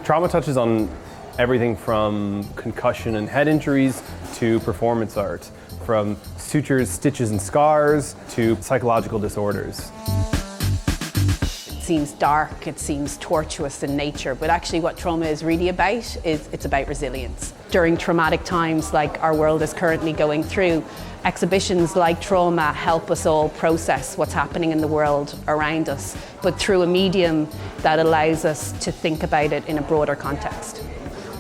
Trauma touches on everything from concussion and head injuries to performance art, from sutures, stitches and scars to psychological disorders. It seems dark, it seems tortuous in nature, but actually what trauma is really about is it's about resilience. During traumatic times like our world is currently going through, exhibitions like trauma help us all process what's happening in the world around us, but through a medium that allows us to think about it in a broader context.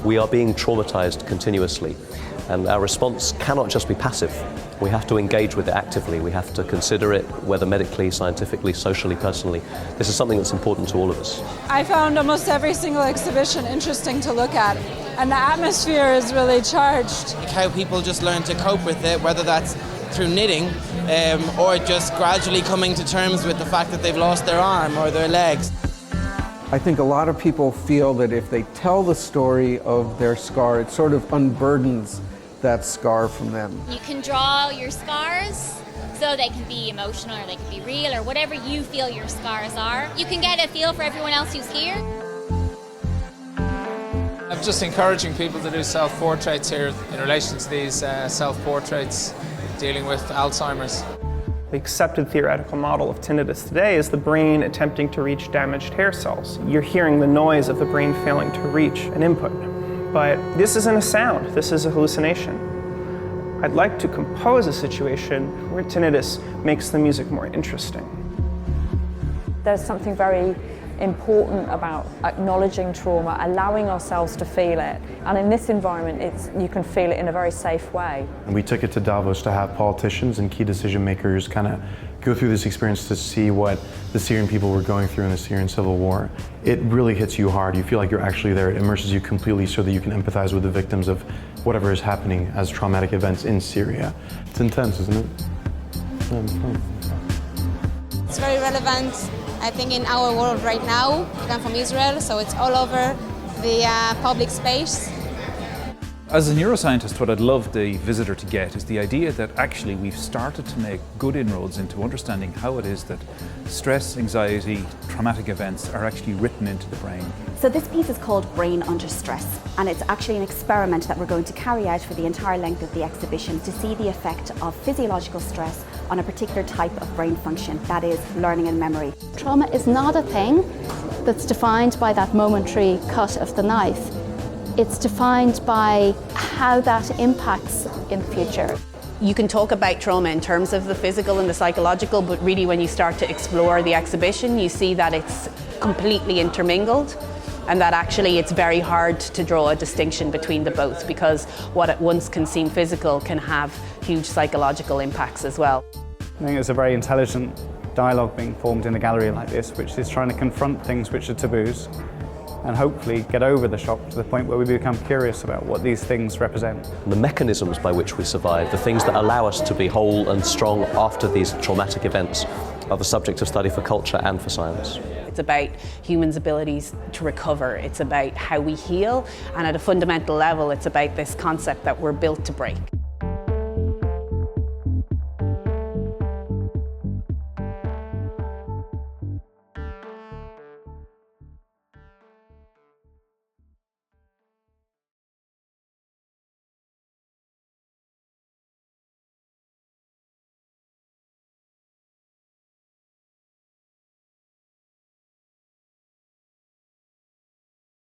We are being traumatized continuously, and our response cannot just be passive. We have to engage with it actively. We have to consider it, whether medically, scientifically, socially, personally. This is something that's important to all of us. I found almost every single exhibition interesting to look at, and the atmosphere is really charged. How people just learn to cope with it, whether that's through knitting or just gradually coming to terms with the fact that they've lost their arm or their legs. I think a lot of people feel that if they tell the story of their scar, it sort of unburdens that scar from them. You can draw your scars so they can be emotional or they can be real or whatever you feel your scars are. You can get a feel for everyone else who's here. I'm just encouraging people to do self-portraits here in relation to these self-portraits dealing with Alzheimer's. The accepted theoretical model of tinnitus today is the brain attempting to reach damaged hair cells. You're hearing the noise of the brain failing to reach an input. But this isn't a sound, this is a hallucination. I'd like to compose a situation where tinnitus makes the music more interesting. There's something very important about acknowledging trauma, allowing ourselves to feel it. And in this environment, you can feel it in a very safe way. We took it to Davos to have politicians and key decision makers kind of go through this experience to see what the Syrian people were going through in the Syrian civil war. It really hits you hard. You feel like you're actually there. It immerses you completely so that you can empathize with the victims of whatever is happening as traumatic events in Syria. It's intense, isn't it? It's very relevant, I think, in our world right now. I come from Israel, so it's all over the public space. As a neuroscientist, what I'd love the visitor to get is the idea that actually we've started to make good inroads into understanding how it is that stress, anxiety, traumatic events are actually written into the brain. So this piece is called Brain Under Stress, and it's actually an experiment that we're going to carry out for the entire length of the exhibition to see the effect of physiological stress on a particular type of brain function, that is, learning and memory. Trauma is not a thing that's defined by that momentary cut of the knife. It's defined by how that impacts in the future. You can talk about trauma in terms of the physical and the psychological, but really when you start to explore the exhibition, you see that it's completely intermingled and that actually it's very hard to draw a distinction between the both, because what at once can seem physical can have huge psychological impacts as well. I think it's a very intelligent dialogue being formed in a gallery like this, which is trying to confront things which are taboos and hopefully get over the shock to the point where we become curious about what these things represent. The mechanisms by which we survive, the things that allow us to be whole and strong after these traumatic events, are the subject of study for culture and for science. It's about humans' abilities to recover, it's about how we heal, and at a fundamental level it's about this concept that we're built to break.